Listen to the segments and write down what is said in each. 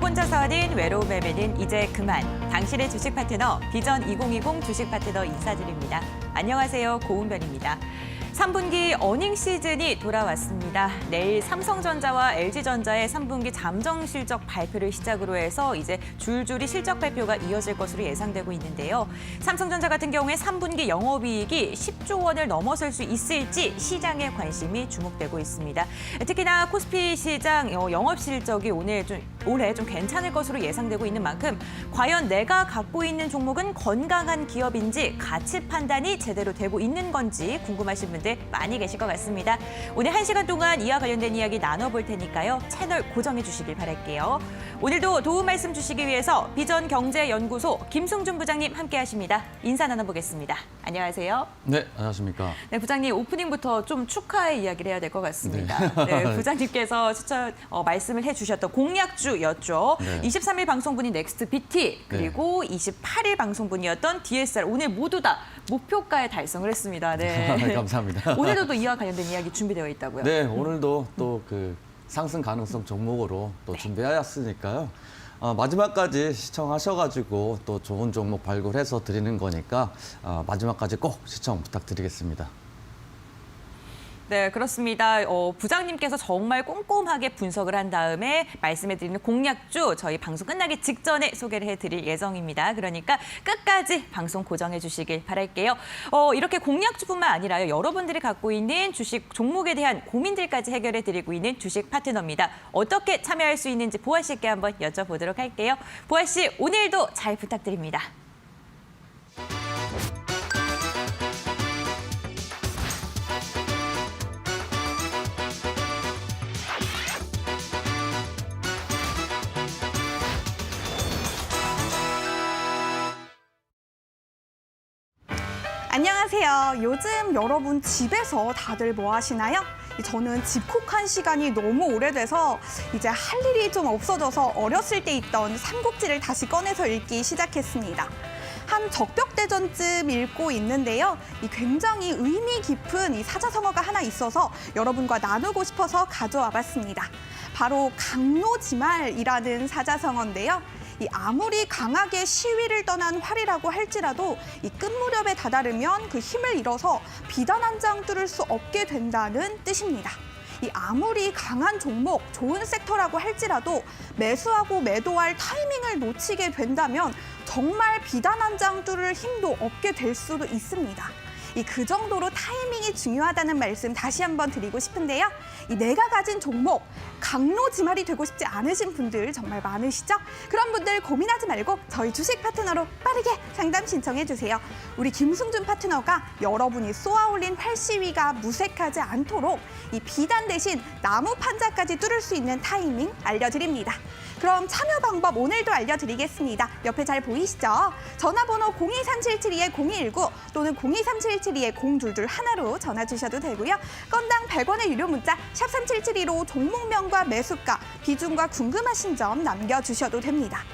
혼자 사는 외로운 매매는 이제 그만. 당신의 주식 파트너 비전 2020 주식 파트너 인사드립니다. 안녕하세요. 고은별입니다. 3분기 어닝 시즌이 돌아왔습니다. 내일 삼성전자와 LG전자의 3분기 잠정 실적 발표를 시작으로 해서 이제 줄줄이 실적 발표가 이어질 것으로 예상되고 있는데요. 삼성전자 같은 경우에 3분기 영업이익이 10조 원을 넘어설 수 있을지 시장의 관심이 주목되고 있습니다. 특히나 코스피 시장 영업 실적이 올해 좀 괜찮을 것으로 예상되고 있는 만큼 과연 내가 갖고 있는 종목은 건강한 기업인지 가치 판단이 제대로 되고 있는 건지 궁금하신 분들 많이 계실 것 같습니다. 오늘 1시간 동안 이와 관련된 이야기 나눠볼 테니까요. 채널 고정해 주시길 바랄게요. 오늘도 도움 말씀 주시기 위해서 비전경제연구소 김승준 부장님 함께하십니다. 인사 나눠보겠습니다. 안녕하세요. 네, 안녕하십니까. 네, 부장님 오프닝부터 좀 축하의 이야기를 해야 될 것 같습니다. 네, 부장님께서 말씀을 해주셨던 공약주였죠. 네. 23일 방송분이 넥스트 BT 그리고 28일 방송분이었던 DSR 오늘 모두 다 목표가에 달성을 했습니다. 네. 감사합니다. 오늘도 또 이와 관련된 이야기 준비되어 있다고요? 네, 오늘도 또 그 상승 가능성 종목으로 또 준비하였으니까요. 마지막까지 시청하셔가지고 또 좋은 종목 발굴해서 드리는 거니까 마지막까지 꼭 시청 부탁드리겠습니다. 네, 그렇습니다. 부장님께서 정말 꼼꼼하게 분석을 한 다음에 말씀해드리는 공약주 저희 방송 끝나기 직전에 소개를 해드릴 예정입니다. 그러니까 끝까지 방송 고정해 주시길 바랄게요. 이렇게 공약주뿐만 아니라요. 여러분들이 갖고 있는 주식 종목에 대한 고민들까지 해결해드리고 있는 주식 파트너입니다. 어떻게 참여할 수 있는지 보아 씨께 한번 여쭤보도록 할게요. 보아 씨, 오늘도 잘 부탁드립니다. 안녕하세요. 요즘 여러분 집에서 다들 뭐 하시나요? 저는 집콕한 시간이 너무 오래돼서 이제 할 일이 좀 없어져서 어렸을 때 있던 삼국지를 다시 꺼내서 읽기 시작했습니다. 한 적벽대전쯤 읽고 있는데요. 굉장히 의미 깊은 이 사자성어가 하나 있어서 여러분과 나누고 싶어서 가져와 봤습니다. 바로 강로지말이라는 사자성어인데요. 아무리 강하게 시위를 떠난 활이라고 할지라도 이 끝무렵에 다다르면 그 힘을 잃어서 비단 한 장 뚫을 수 없게 된다는 뜻입니다. 아무리 강한 종목, 좋은 섹터라고 할지라도 매수하고 매도할 타이밍을 놓치게 된다면 정말 비단 한 장 뚫을 힘도 없게 될 수도 있습니다. 그 정도로 타이밍이 중요하다는 말씀 다시 한번 드리고 싶은데요. 내가 가진 종목, 강로지말이 되고 싶지 않으신 분들 정말 많으시죠? 그런 분들 고민하지 말고 저희 주식 파트너로 빠르게 상담 신청해 주세요. 우리 김승준 파트너가 여러분이 쏘아올린 팔시위가 무색하지 않도록 이 비단 대신 나무 판자까지 뚫을 수 있는 타이밍 알려드립니다. 그럼 참여 방법 오늘도 알려드리겠습니다. 옆에 잘 보이시죠? 전화번호 02377-0219 또는 02377-0222로 전화 주셔도 되고요. 건당 100원의 유료 문자 샵 3772로 종목명과 매수가, 비중과 궁금하신 점 남겨주셔도 됩니다.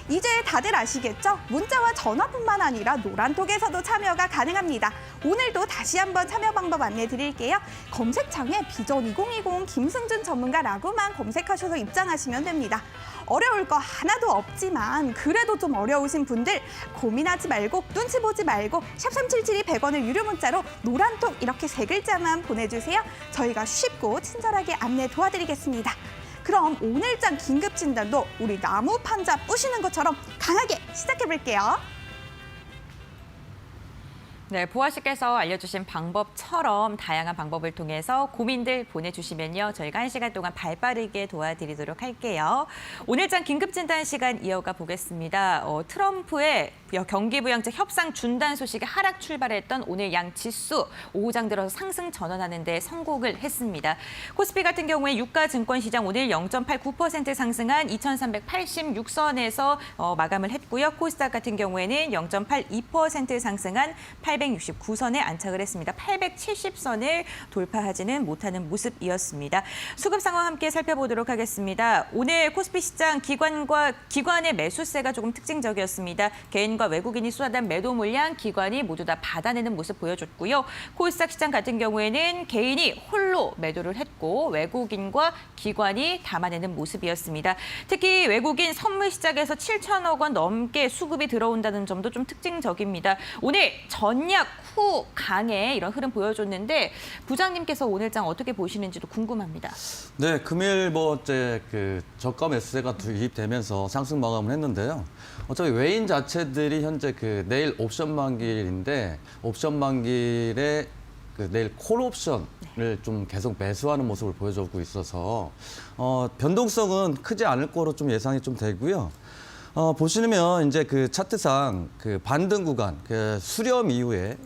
이제 다들 아시겠죠? 문자와 전화뿐만 아니라 노란톡에서도 참여가 가능합니다. 오늘도 다시 한번 참여 방법 안내해 드릴게요. 검색창에 비전 2020 김승준 전문가라고만 검색하셔서 입장하시면 됩니다. 어려울 거 하나도 없지만 그래도 좀 어려우신 분들 고민하지 말고 눈치 보지 말고 샵 3772 100원의 유료 문자로 노란톡 이렇게 3글자만 보내주세요. 저희가 쉽고 친절하게 안내 도와드리겠습니다. 그럼 오늘장 긴급 진단도 우리 나무 판자 부시는 것처럼 강하게 시작해볼게요. 네, 보아 씨께서 알려주신 방법처럼 다양한 방법을 통해서 고민들 보내주시면요. 저희가 1시간 동안 발빠르게 도와드리도록 할게요. 오늘장 긴급진단 시간 이어가 보겠습니다. 트럼프의 경기부양책 협상 중단 소식에 하락 출발했던 오늘 양 지수 오후장 들어서 상승 전환하는 데 성공을 했습니다. 코스피 같은 경우에 유가 증권시장 오늘 0.89% 상승한 2,386선에서 마감을 했고요. 코스닥 같은 경우에는 0.82% 상승한 8 869선에 안착을 했습니다. 870선을 돌파하지는 못하는 모습이었습니다. 수급 상황 함께 살펴보도록 하겠습니다. 오늘 코스피 시장 기관의 매수세가 조금 특징적이었습니다. 개인과 외국인이 쏟아낸 매도 물량 기관이 모두 다 받아내는 모습 보여줬고요. 코스닥 시장 같은 경우에는 개인이 홀로 매도를 했고 외국인과 기관이 담아내는 모습이었습니다. 특히 외국인 선물 시장에서 7천억 원 넘게 수급이 들어온다는 점도 좀 특징적입니다. 오늘 전략 후 강의 이런 흐름 보여줬는데 부장님께서 오늘 장 어떻게 보시는지도 궁금합니다. 네, 금일 이제 저가 매수세가 투입되면서 상승 마감을 했는데요. 어차피 외인 자체들이 현재 내일 옵션 만기일인데 옵션 만기일에 내일 콜 옵션을 좀 계속 매수하는 모습을 보여주고 있어서 변동성은 크지 않을 거로 좀 예상이 좀 되고요. 보시면 이제 차트상 반등 구간, 수렴 이후에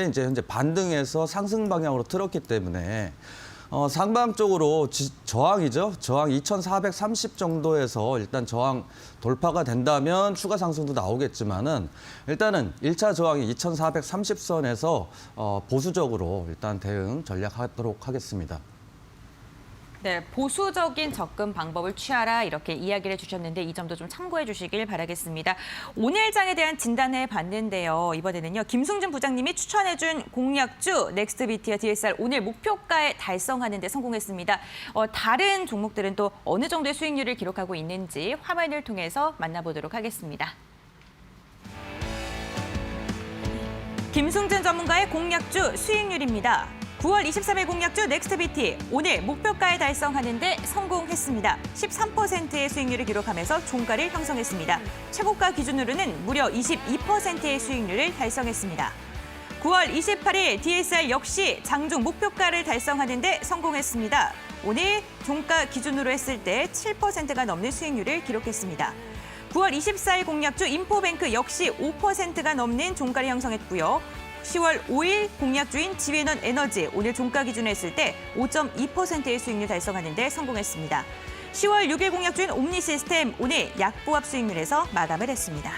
이제 현재 반등에서 상승 방향으로 틀었기 때문에 상방적으로 저항이죠. 저항 2,430 정도에서 일단 저항 돌파가 된다면 추가 상승도 나오겠지만은 일단은 1차 저항이 2,430선에서 보수적으로 일단 대응 전략하도록 하겠습니다. 네, 보수적인 접근 방법을 취하라 이렇게 이야기를 해주셨는데 이 점도 좀 참고해 주시길 바라겠습니다. 오늘 장에 대한 진단해 봤는데요. 이번에는요. 김승준 부장님이 추천해준 공략주 넥스트비티와 DSR 오늘 목표가에 달성하는 데 성공했습니다. 다른 종목들은 또 어느 정도의 수익률을 기록하고 있는지 화면을 통해서 만나보도록 하겠습니다. 김승준 전문가의 공략주 수익률입니다. 9월 23일 공략주 넥스트비티 오늘 목표가에 달성하는 데 성공했습니다. 13%의 수익률을 기록하면서 종가를 형성했습니다. 최고가 기준으로는 무려 22%의 수익률을 달성했습니다. 9월 28일 DSR 역시 장중 목표가를 달성하는 데 성공했습니다. 오늘 종가 기준으로 했을 때 7%가 넘는 수익률을 기록했습니다. 9월 24일 공략주 인포뱅크 역시 5%가 넘는 종가를 형성했고요. 10월 5일 공략주인 지회넌 에너지 오늘 종가 기준으로 했을 때 5.2%의 수익률 달성하는 데 성공했습니다. 10월 6일 공략주인 옴니시스템 오늘 약보합 수익률에서 마감을 했습니다.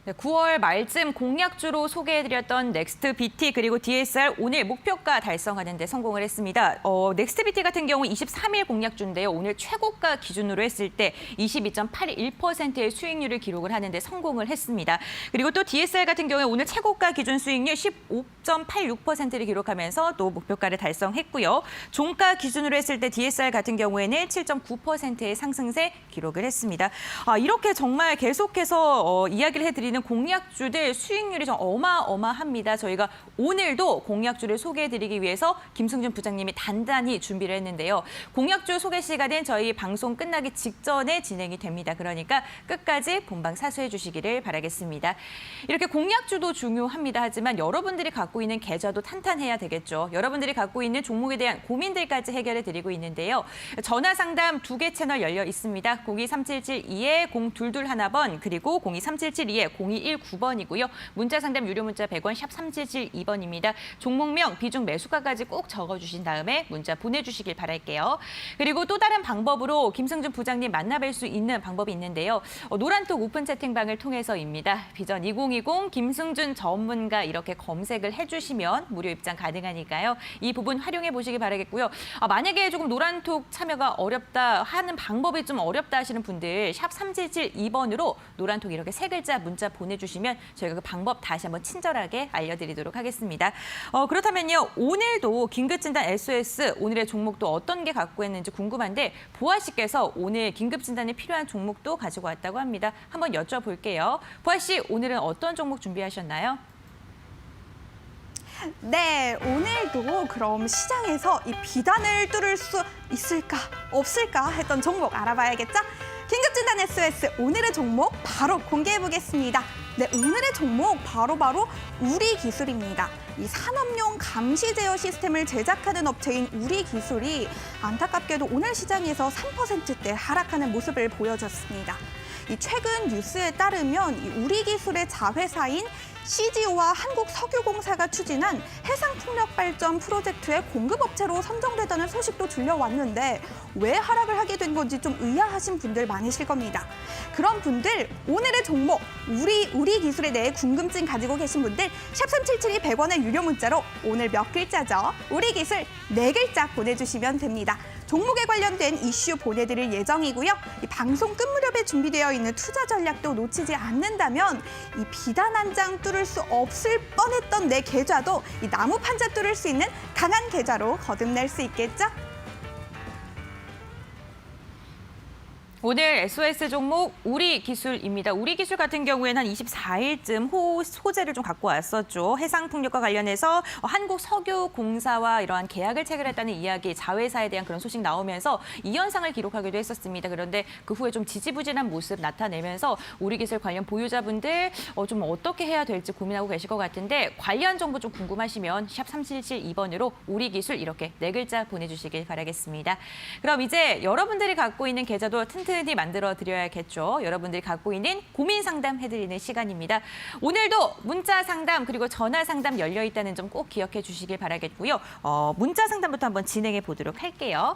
네, 9월 말쯤 공략주로 소개해드렸던 넥스트비티 그리고 DSR 오늘 목표가 달성하는 데 성공을 했습니다. 넥스트비티 같은 경우 23일 공략주인데요. 오늘 최고가 기준으로 했을 때 22.81%의 수익률을 기록을 하는 데 성공을 했습니다. 그리고 또 DSR 같은 경우에 오늘 최고가 기준 수익률 15.86%를 기록하면서 또 목표가를 달성했고요. 종가 기준으로 했을 때 DSR 같은 경우에는 7.9%의 상승세 기록을 했습니다. 이렇게 정말 계속해서 이야기를 해드리는 공략주들 수익률이 좀 어마어마합니다. 저희가 오늘도 공략주를 소개해드리기 위해서 김승준 부장님이 단단히 준비를 했는데요. 공략주 소개 시간은 저희 방송 끝나기 직전에 진행이 됩니다. 그러니까 끝까지 본방 사수해 주시기를 바라겠습니다. 이렇게 공략주도 중요합니다. 하지만 여러분들이 갖고 있는 계좌도 탄탄해야 되겠죠. 여러분들이 갖고 있는 종목에 대한 고민들까지 해결해 드리고 있는데요. 전화 상담 2개 채널 열려 있습니다. 023772에 0221번 그리고 02377-2에 0219번이고요. 문자 상담 유료 문자 100원 샵 3772번입니다. 종목명, 비중, 매수가까지 꼭 적어주신 다음에 문자 보내주시길 바랄게요. 그리고 또 다른 방법으로 김승준 부장님 만나뵐 수 있는 방법이 있는데요. 노란톡 오픈 채팅방을 통해서입니다. 비전 2020 김승준 전문가 이렇게 검색을 해주시면 무료 입장 가능하니까요. 이 부분 활용해 보시기 바라겠고요. 만약에 조금 노란톡 참여가 어렵다 하는 방법이 좀 어렵다 하시는 분들 샵 3772번으로 노란톡 이렇게 세 글자 문자 보내주시면 저희가 그 방법 다시 한번 친절하게 알려드리도록 하겠습니다. 그렇다면요. 오늘도 긴급진단 SOS 오늘의 종목도 어떤 게 갖고 있는지 궁금한데 보아 씨께서 오늘 긴급진단에 필요한 종목도 가지고 왔다고 합니다. 한번 여쭤볼게요. 보아 씨 오늘은 어떤 종목 준비하셨나요? 네, 오늘도 그럼 시장에서 이 비단을 뚫을 수 있을까 없을까 했던 종목 알아봐야겠죠? 긴급진단 SOS 오늘의 종목 바로 공개해 보겠습니다. 네, 오늘의 종목 바로 우리기술입니다. 이 산업용 감시 제어 시스템을 제작하는 업체인 우리기술이 안타깝게도 오늘 시장에서 3%대 하락하는 모습을 보여줬습니다. 이 최근 뉴스에 따르면 이 우리기술의 자회사인 CGO와 한국석유공사가 추진한 해상풍력발전 프로젝트의 공급업체로 선정되다는 소식도 들려왔는데 왜 하락을 하게 된 건지 좀 의아하신 분들 많으실 겁니다. 그런 분들 오늘의 종목 우리 기술에 대해 궁금증 가지고 계신 분들 샵 3772 100원의 유료 문자로 오늘 몇 글자죠? 우리 기술 4글자 보내주시면 됩니다. 종목에 관련된 이슈 보내드릴 예정이고요. 이 방송 끝 무렵에 준비되어 있는 투자 전략도 놓치지 않는다면 이 비단 한 장 뚫을 수 없을 뻔했던 내 계좌도 이 나무 판자 뚫을 수 있는 강한 계좌로 거듭낼 수 있겠죠? 오늘 SOS 종목 우리기술입니다. 우리기술 같은 경우에는 한 24일쯤 호재를 좀 갖고 왔었죠. 해상풍력과 관련해서 한국석유공사와 이러한 계약을 체결했다는 이야기, 자회사에 대한 그런 소식 나오면서 이 현상을 기록하기도 했었습니다. 그런데 그 후에 좀 지지부진한 모습 나타내면서 우리기술 관련 보유자분들 좀 어떻게 해야 될지 고민하고 계실 것 같은데 관련 정보 좀 궁금하시면 샵 3772번으로 우리기술 이렇게 4글자 보내주시길 바라겠습니다. 그럼 이제 여러분들이 갖고 있는 계좌도 튼튼히 만들어 드려야겠죠. 여러분들이 갖고 있는 고민 상담 해드리는 시간입니다. 오늘도 문자 상담 그리고 전화 상담 열려 있다는 점 꼭 기억해 주시길 바라겠고요. 문자 상담부터 한번 진행해 보도록 할게요.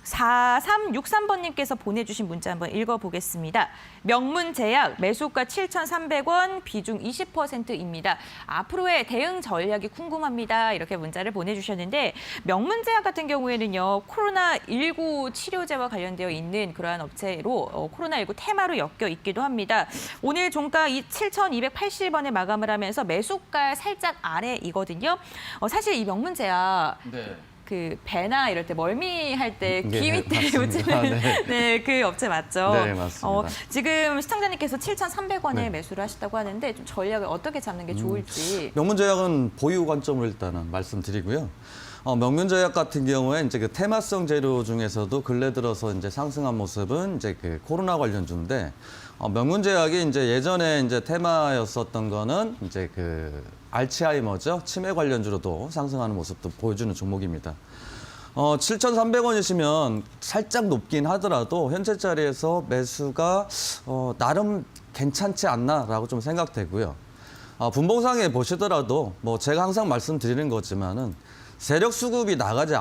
4363번님께서 보내주신 문자 한번 읽어보겠습니다. 명문제약 매수가 7,300원, 비중 20%입니다. 앞으로의 대응 전략이 궁금합니다. 이렇게 문자를 보내주셨는데 명문제약 같은 경우에는요. 코로나19 치료제와 관련되어 있는 그러한 업체로 코로나19 테마로 엮여 있기도 합니다. 오늘 종가 7,280원에 마감을 하면서 매수가 살짝 아래이거든요. 사실 이 명문제약 네. 그 배나 이럴 때 멀미할 때 네, 귀 밑에 맞습니다. 요즘은 네. 네, 그 업체 맞죠? 네, 맞습니다. 지금 시청자님께서 7,300원에 네. 매수를 하셨다고 하는데 좀 전략을 어떻게 잡는 게 좋을지. 명문제약은 보유 관점으로 일단은 말씀드리고요. 명문제약 같은 경우에 이제 그 테마성 재료 중에서도 근래 들어서 이제 상승한 모습은 이제 그 코로나 관련주인데 명문제약이 이제 예전에 이제 테마였었던 거는 이제 그 알츠하이머죠. 치매 관련주로도 상승하는 모습도 보여주는 종목입니다. 7,300원이시면 살짝 높긴 하더라도 현재 자리에서 매수가 나름 괜찮지 않나라고 좀 생각되고요. 분봉상에 보시더라도 뭐 제가 항상 말씀드리는 거지만은 세력 수급이 나가지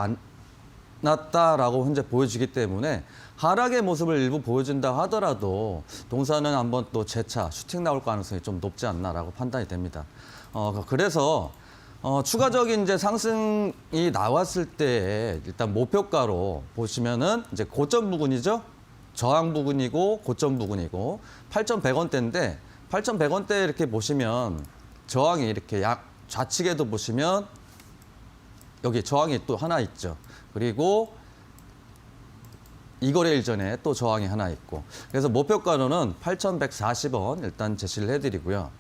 않았다라고 현재 보여지기 때문에 하락의 모습을 일부 보여준다 하더라도 동사는 한번 또 재차 슈팅 나올 가능성이 좀 높지 않나라고 판단이 됩니다. 그래서 추가적인 이제 상승이 나왔을 때 일단 목표가로 보시면은 이제 고점 부근이죠. 저항 부근이고 고점 부근이고 8,100원대인데 8,100원대 이렇게 보시면 저항이 이렇게 약 좌측에도 보시면 여기 저항이 또 하나 있죠. 그리고 이거래일 전에 또 저항이 하나 있고. 그래서 목표가로는 8,140원 일단 제시를 해드리고요.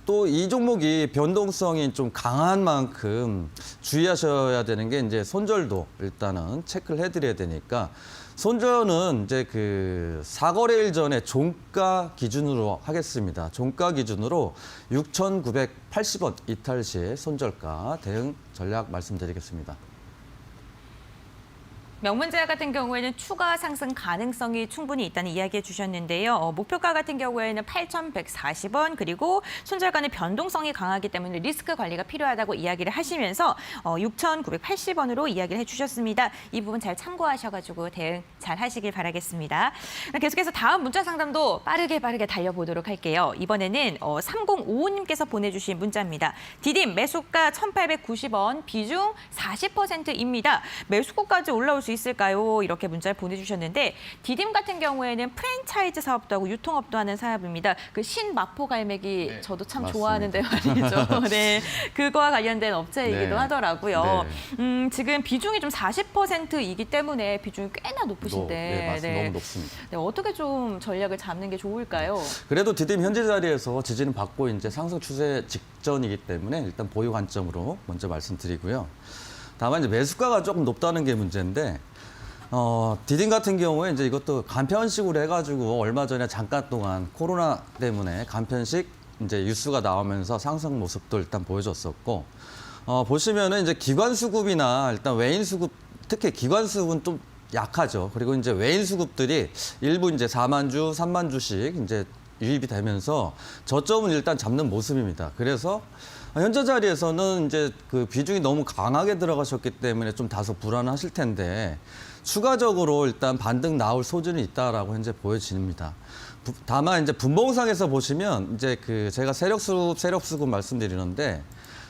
또 이 종목이 변동성이 좀 강한 만큼 주의하셔야 되는 게 이제 손절도 일단은 체크를 해드려야 되니까 손절은 이제 그 4거래일 전에 종가 기준으로 하겠습니다. 종가 기준으로 6,980원 이탈 시 손절가 대응 전략 말씀드리겠습니다. 명문제약 같은 경우에는 추가 상승 가능성이 충분히 있다는 이야기해 주셨는데요. 목표가 같은 경우에는 8,140원 그리고 손절가는 변동성이 강하기 때문에 리스크 관리가 필요하다고 이야기를 하시면서 6,980원으로 이야기를 해주셨습니다. 이 부분 잘 참고하셔가지고 대응 잘 하시길 바라겠습니다. 계속해서 다음 문자 상담도 빠르게 달려보도록 할게요. 이번에는 3055님께서 보내주신 문자입니다. 디딤 매수가 1,890원, 비중 40%입니다. 매수가까지 올라올 수 있을까요? 이렇게 문자를 보내주셨는데 디딤 같은 경우에는 프랜차이즈 사업도 하고 유통업도 하는 사업입니다. 그 신마포 갈매기 네, 저도 참 맞습니다. 좋아하는데 말이죠. 네, 그거와 관련된 업체이기도 네. 하더라고요. 네. 지금 비중이 좀 40%이기 때문에 비중이 꽤나 높으신데 네, 맞습니다. 너무 높습니다. 네, 어떻게 좀 전략을 잡는 게 좋을까요? 그래도 디딤 현재 자리에서 지지는 받고 이제 상승 추세 직전이기 때문에 일단 보유 관점으로 먼저 말씀드리고요. 다만 이제 매수가가 조금 높다는 게 문제인데 디딤 같은 경우에 이제 이것도 간편식으로 해가지고 얼마 전에 잠깐 동안 코로나 때문에 간편식 이제 뉴스가 나오면서 상승 모습도 일단 보여줬었고 보시면은 이제 기관 수급이나 일단 외인 수급 특히 기관 수급은 좀 약하죠. 그리고 이제 외인 수급들이 일부 이제 4만 주, 3만 주씩 이제 유입이 되면서 저점은 일단 잡는 모습입니다. 그래서 현재 자리에서는 이제 그 비중이 너무 강하게 들어가셨기 때문에 좀 다소 불안하실 텐데 추가적으로 일단 반등 나올 소지는 있다라고 현재 보여집니다. 다만 이제 분봉상에서 보시면 이제 그 제가 세력수급 말씀드리는데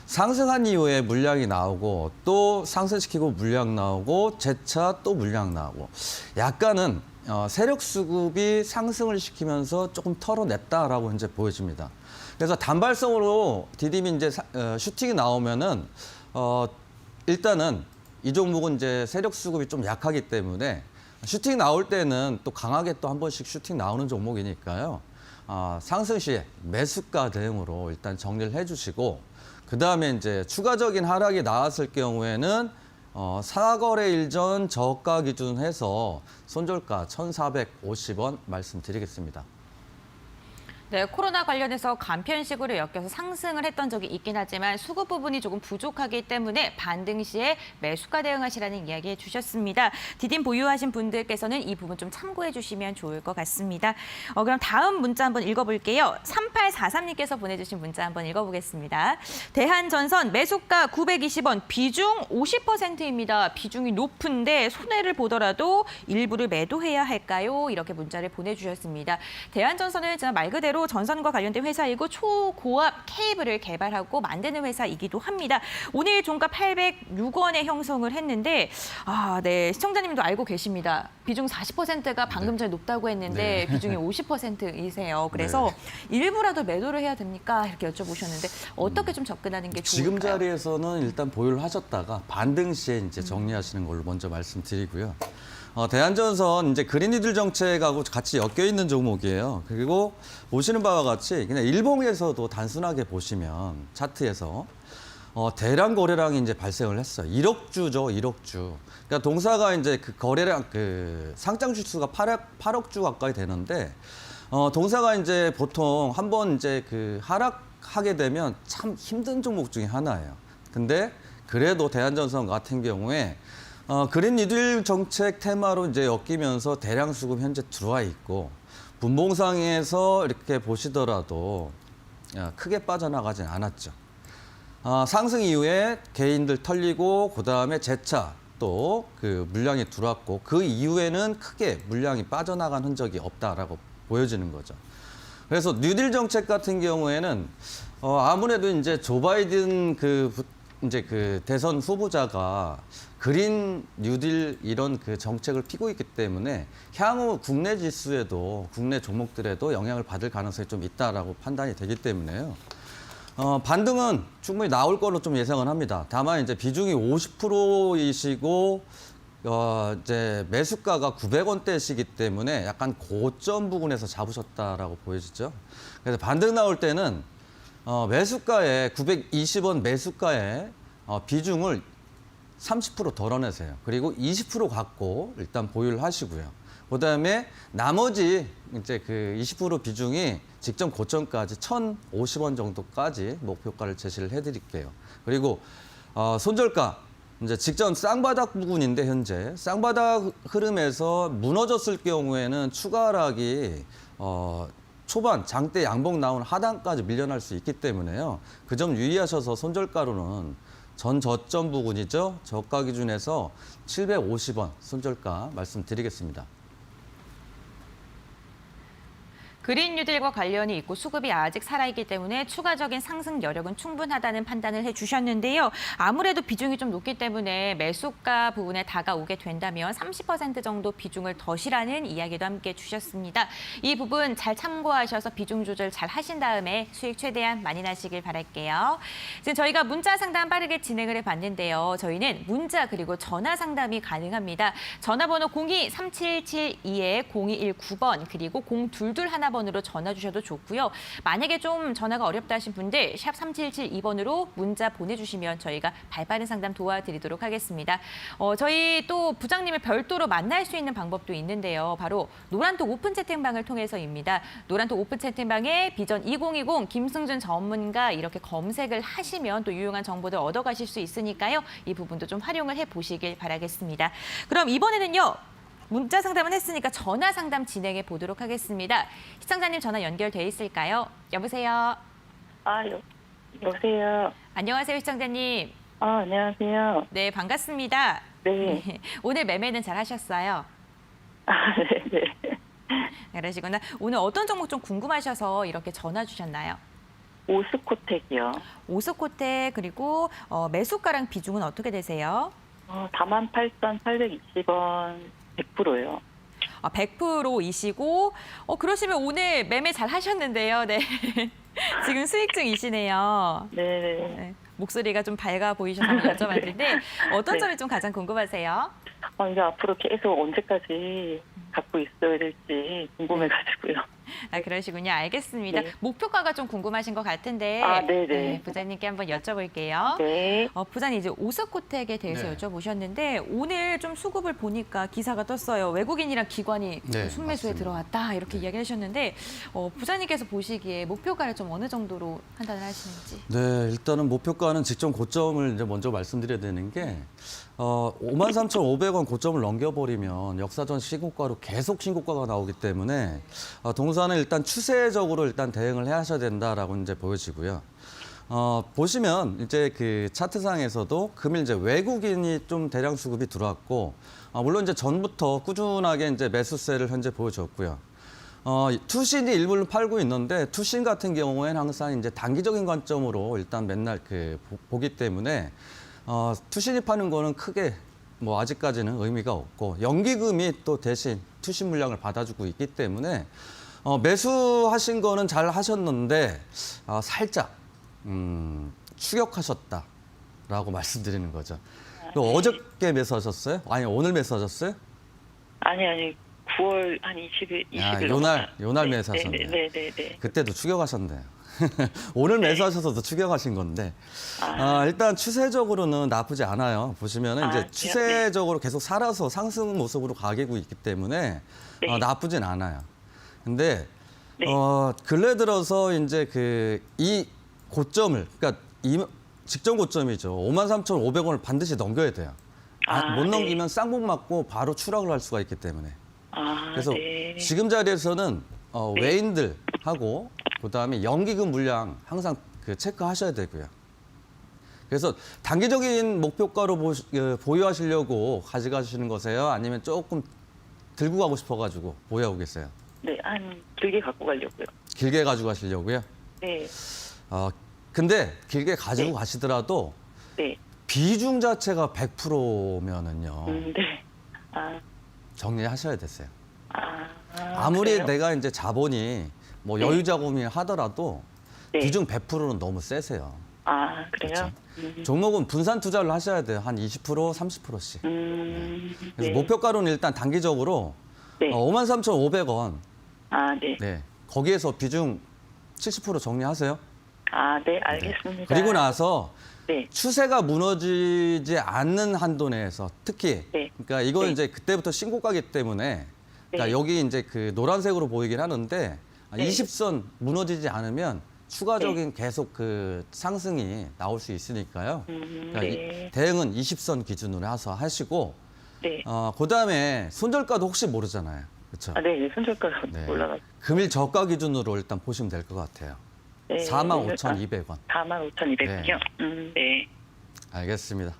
상승한 이후에 물량이 나오고 또 상승시키고 물량 나오고 재차 또 물량 나오고 약간은 세력 수급이 상승을 시키면서 조금 털어냈다라고 현재 보여집니다. 그래서 단발성으로 디딤이 이제 슈팅이 나오면은 일단은 이 종목은 이제 세력 수급이 좀 약하기 때문에 슈팅 나올 때는 또 강하게 또 한 번씩 슈팅 나오는 종목이니까요. 상승 시에 매수가 대응으로 일단 정리를 해주시고 그 다음에 이제 추가적인 하락이 나왔을 경우에는 사거래일 전 저가 기준 해서 손절가 1,450원 말씀드리겠습니다. 네, 코로나 관련해서 간편식으로 엮여서 상승을 했던 적이 있긴 하지만 수급 부분이 조금 부족하기 때문에 반등 시에 매수가 대응하시라는 이야기 해주셨습니다. 디딤 보유하신 분들께서는 이 부분 좀 참고해 주시면 좋을 것 같습니다. 그럼 다음 문자 한번 읽어볼게요. 3843님께서 보내주신 문자 한번 읽어보겠습니다. 대한전선 매수가 920원, 비중 50%입니다. 비중이 높은데 손해를 보더라도 일부를 매도해야 할까요? 이렇게 문자를 보내주셨습니다. 대한전선은 진짜 말 그대로 전선과 관련된 회사이고 초고압 케이블을 개발하고 만드는 회사이기도 합니다. 오늘 종가 806원에 형성을 했는데 네, 시청자님도 알고 계십니다. 비중 40%가 방금 전에 높다고 했는데 비중이 50%이세요. 그래서 일부라도 매도를 해야 됩니까? 이렇게 여쭤보셨는데 어떻게 좀 접근하는 게 좋을까요? 지금 자리에서는 일단 보유를 하셨다가 반등 시에 이제 정리하시는 걸로 먼저 말씀드리고요. 대한전선 이제 그린니들 정책하고 같이 엮여 있는 종목이에요. 그리고 보시는 바와 같이 그냥 일봉에서도 단순하게 보시면 차트에서 대량 거래량이 이제 발생을 했어요. 1억 주죠, 1억 주. 그러니까 동사가 이제 그 거래량 그 상장 주수가 8억 주 가까이 되는데 동사가 이제 보통 한번 이제 그 하락하게 되면 참 힘든 종목 중에 하나예요. 근데 그래도 대한전선 같은 경우에 그린 니들 정책 테마로 이제 엮이면서 대량 수급 현재 들어와 있고 분봉상에서 이렇게 보시더라도 크게 빠져나가진 않았죠. 상승 이후에 개인들 털리고 그다음에 재차 또 그 물량이 들어왔고 그 이후에는 크게 물량이 빠져나간 흔적이 없다라고 보여지는 거죠. 그래서 뉴딜 정책 같은 경우에는 아무래도 이제 조 바이든 이제 그 대선 후보자가 그린 뉴딜 이런 그 정책을 피고 있기 때문에 향후 국내 지수에도 국내 종목들에도 영향을 받을 가능성이 좀 있다라고 판단이 되기 때문에요. 반등은 충분히 나올 거로 좀 예상을 합니다. 다만 이제 비중이 50%이시고 이제 매수가가 900원대시기 때문에 약간 고점 부분에서 잡으셨다라고 보여지죠. 그래서 반등 나올 때는 매수가에 920원 매수가에 비중을 30% 덜어내세요. 그리고 20% 갖고 일단 보유를 하시고요. 그다음에 나머지 이제 그 20% 비중이 직전 고점까지 1,050원 정도까지 목표가를 제시를 해드릴게요. 그리고 손절가 이제 직전 쌍바닥 부분인데 현재 쌍바닥 흐름에서 무너졌을 경우에는 추가 하락이 초반 장대 양봉 나온 하단까지 밀려날 수 있기 때문에요. 그 점 유의하셔서 손절가로는 전 저점 부분이죠. 저가 기준에서 750원 손절가 말씀드리겠습니다. 그린 뉴딜과 관련이 있고 수급이 아직 살아있기 때문에 추가적인 상승 여력은 충분하다는 판단을 해주셨는데요. 아무래도 비중이 좀 높기 때문에 매수가 부분에 다가오게 된다면 30% 정도 비중을 더시라는 이야기도 함께 주셨습니다. 이 부분 잘 참고하셔서 비중 조절 잘 하신 다음에 수익 최대한 많이 나시길 바랄게요. 지금 저희가 문자 상담 빠르게 진행을 해봤는데요. 저희는 문자 그리고 전화 상담이 가능합니다. 전화번호 02-3772-0219번 그리고 0221 번으로 전화 주셔도 좋고요. 만약에 좀 전화가 어렵다 하신 분들 샵 3772번으로 문자 보내주시면 저희가 발빠른 상담 도와드리도록 하겠습니다. 저희 또 부장님을 별도로 만날 수 있는 방법도 있는데요. 바로 노란톡 오픈 채팅방을 통해서입니다. 노란톡 오픈 채팅방에 비전 2020 김승준 전문가 이렇게 검색을 하시면 또 유용한 정보들 얻어가실 수 있으니까요. 이 부분도 좀 활용을 해보시길 바라겠습니다. 그럼 이번에는요. 문자 상담은 했으니까 전화 상담 진행해 보도록 하겠습니다. 시청자님 전화 연결돼 있을까요? 여보세요. 여보세요. 안녕하세요, 시청자님. 안녕하세요. 네, 반갑습니다. 네. 오늘 매매는 잘 하셨어요? 네. 그러시구나. 오늘 어떤 종목 좀 궁금하셔서 이렇게 전화 주셨나요? 오스코텍이요. 오스코텍 그리고 매수가랑 비중은 어떻게 되세요? 48,820원 100%요. 100%이시고 그러시면 오늘 매매 잘 하셨는데요. 네. 지금 수익 중이시네요. 네. 네. 목소리가 좀 밝아 보이셔서 한번 여쭤봤는데 어떤 네. 점이 좀 가장 궁금하세요? 이제 앞으로 계속 언제까지 갖고 있어야 될지 궁금해가지고요. 그러시군요. 알겠습니다. 네. 목표가가 좀 궁금하신 것 같은데 네네. 네, 부장님께 한번 여쭤볼게요. 네. 부장님 이제 오스코텍에 대해서 네. 여쭤보셨는데 오늘 좀 수급을 보니까 기사가 떴어요. 외국인이랑 기관이 네, 순매수에 맞습니다. 들어왔다 이렇게 네. 이야기하셨는데 부장님께서 보시기에 목표가를 좀 어느 정도로 판단을 하시는지. 네, 일단은 목표가는 직전 고점을 이제 먼저 말씀드려야 되는 게 53,500원 고점을 넘겨버리면 역사전 신고가로 계속 신고가가 나오기 때문에 동사는 일단 추세적으로 일단 대응을 하셔야 된다라고 이제 보여지고요. 보시면 이제 그 차트상에서도 금일 이제 외국인이 좀 대량 수급이 들어왔고 물론 이제 전부터 꾸준하게 이제 매수세를 현재 보여줬고요. 투신이 일부를 팔고 있는데 투신 같은 경우에는 항상 이제 단기적인 관점으로 일단 맨날 보기 때문에 투신이 파는 거는 크게 뭐 아직까지는 의미가 없고 연기금이 또 대신 투신 물량을 받아주고 있기 때문에 매수하신 거는 잘 하셨는데 살짝 추격하셨다라고 말씀드리는 거죠. 또 어저께 매수하셨어요? 아니 오늘 매수하셨어요? 아니 9월 한 20일 요날 매수하셨네요. 네. 그때도 추격하셨네요. 오늘 매수하셔서도 추격하신 건데 일단 추세적으로는 나쁘지 않아요. 보시면은 이제 추세적으로 계속 살아서 상승 모습으로 가고 있기 때문에 네. 나쁘진 않아요. 근데 네. 근래 들어서 이제 이 고점을 그러니까 이 직전 고점이죠. 53,500원을 반드시 넘겨야 돼요. 못 넘기면 쌍봉 맞고 바로 추락을 할 수가 있기 때문에. 그래서 네. 지금 자리에서는 외인들하고 그다음에 연기금 물량 항상 체크하셔야 되고요. 그래서 단기적인 목표가로 보유하시려고 가져가시는 거세요? 아니면 조금 들고 가고 싶어가지고 보유하고 계세요? 네, 한 길게 갖고 가려고요. 길게 가지고 가시려고요? 네. 근데 길게 가지고 가시더라도 네. 비중 자체가 100%면은요. 네. 정리하셔야 됐어요. 아무리 그래요? 내가 이제 자본이 뭐 네. 여유 자금이 하더라도 네. 비중 100%는 너무 세세요. 그래요? 종목은 분산 투자를 하셔야 돼요. 한 20%, 30%씩. 그래서 네. 목표가로는 일단 단기적으로 네. 53,500원. 네. 네. 거기에서 비중 70% 정리하세요. 네, 알겠습니다. 그리고 나서 네. 추세가 무너지지 않는 한도 내에서 특히 네. 그러니까 이건 네. 이제 그때부터 신고가기 때문에 그러니까 네. 여기 이제 노란색으로 보이긴 하는데 네. 20선 무너지지 않으면 추가적인 계속 상승이 나올 수 있으니까요. 그러니까 네. 대응은 20선 기준으로 해서 하시고 네. 그다음에 손절가도 혹시 모르잖아요. 그렇죠? 네, 손절가가 네. 올라가고. 금일 저가 기준으로 일단 보시면 될 것 같아요. 네. 45,200원. 45,200원이요? 네. 알겠습니다.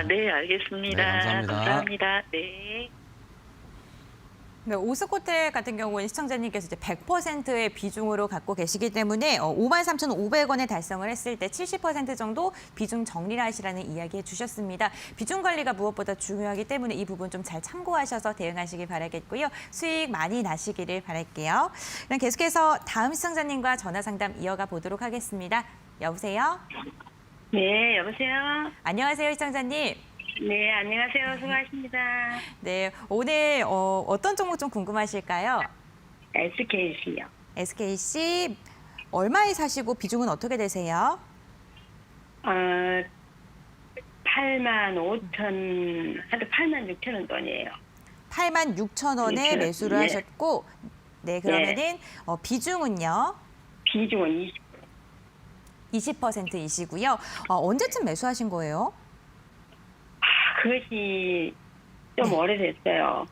네, 알겠습니다. 네, 감사합니다. 감사합니다. 네. 네, 오스코텍 같은 경우는 시청자님께서 이제 100%의 비중으로 갖고 계시기 때문에 53,500원에 달성을 했을 때 70% 정도 비중 정리를 하시라는 이야기 해주셨습니다. 비중 관리가 무엇보다 중요하기 때문에 이 부분 좀 잘 참고하셔서 대응하시기 바라겠고요. 수익 많이 나시기를 바랄게요. 그럼 계속해서 다음 시청자님과 전화 상담 이어가 보도록 하겠습니다. 여보세요? 네, 여보세요? 안녕하세요, 시청자님. 네, 안녕하세요. 수고하십니다. 네, 오늘 어떤 종목 좀 궁금하실까요? SKC요. SKC 얼마에 사시고 비중은 어떻게 되세요? 85,000, 하도 86,000원 돈이에요. 86,000원에 네, 매수를 네. 하셨고, 네, 그러면은 비중은요? 비중은 20%이시고요. 언제쯤 매수하신 거예요? 그것이 좀 오래됐어요.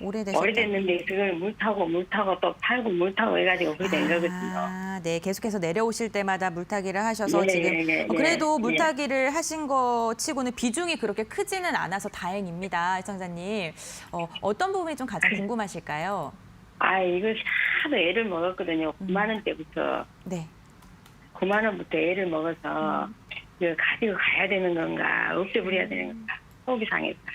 오래되셨다. 오래됐는데 그걸 물 타고 또 팔고 물 타고 해가지고 그게 된 거거든요. 네, 계속해서 내려오실 때마다 물타기를 하셔서 네, 지금 네, 그래도 네. 물타기를 하신 거 치고는 비중이 그렇게 크지는 않아서 다행입니다, 시청자님. 어떤 부분이 좀 가장 궁금하실까요? 아, 이걸 하도 애를 먹었거든요. 9만 원대부터. 네. 9만 원부터 애를 먹어서 이거 가지고 가야 되는 건가 없애버려야 되는 건가 속이 상했다.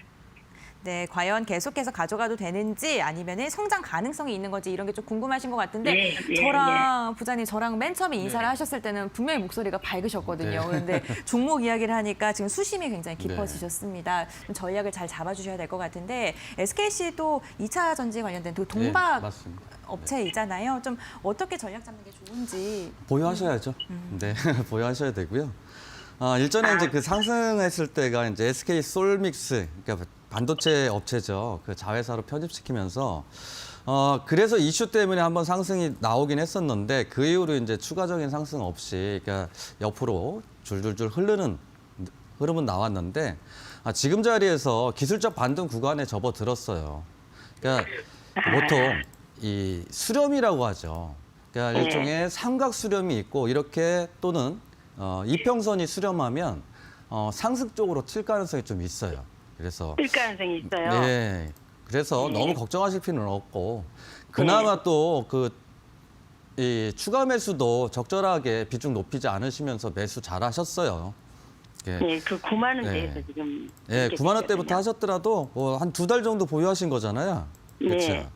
네, 과연 계속해서 가져가도 되는지 아니면은 성장 가능성이 있는 건지 이런 게 좀 궁금하신 것 같은데 네, 네, 저랑 부장님 저랑 맨 처음에 인사를 네. 하셨을 때는 분명히 목소리가 밝으셨거든요. 네. 그런데 종목 이야기를 하니까 지금 수심이 굉장히 네. 깊어지셨습니다. 좀 전략을 잘 잡아주셔야 될 것 같은데 SKC도 2차 전지 관련된 그 동박 네, 맞습니다. 업체이잖아요. 좀 어떻게 전략 잡는 게 좋은지. 보유하셔야죠. 네, 보유하셔야 되고요. 일전에 이제 그 상승했을 때가 이제 SK 솔믹스, 그러니까 반도체 업체죠. 그 자회사로 편입시키면서 그래서 이슈 때문에 한번 상승이 나오긴 했었는데 그 이후로 이제 추가적인 상승 없이 그러니까 옆으로 줄줄줄 흐름은 나왔는데 지금 자리에서 기술적 반등 구간에 접어들었어요. 그러니까 보통 이 수렴이라고 하죠. 그러니까 일종의 삼각 수렴이 있고 이렇게 또는 이평선이 수렴하면 상승 쪽으로 튈 가능성이 좀 있어요. 그래서 뜰 가능성이 있어요. 네. 그래서 네. 너무 걱정하실 필요는 없고 그나마 또 이 추가 매수도 적절하게 비중 높이지 않으시면서 매수 잘 하셨어요. 네, 그 9만 원대에서 네. 지금. 예, 이렇게 9만 원대부터 됐거든요. 하셨더라도 뭐 한 2달 정도 보유하신 거잖아요. 그렇죠. 네.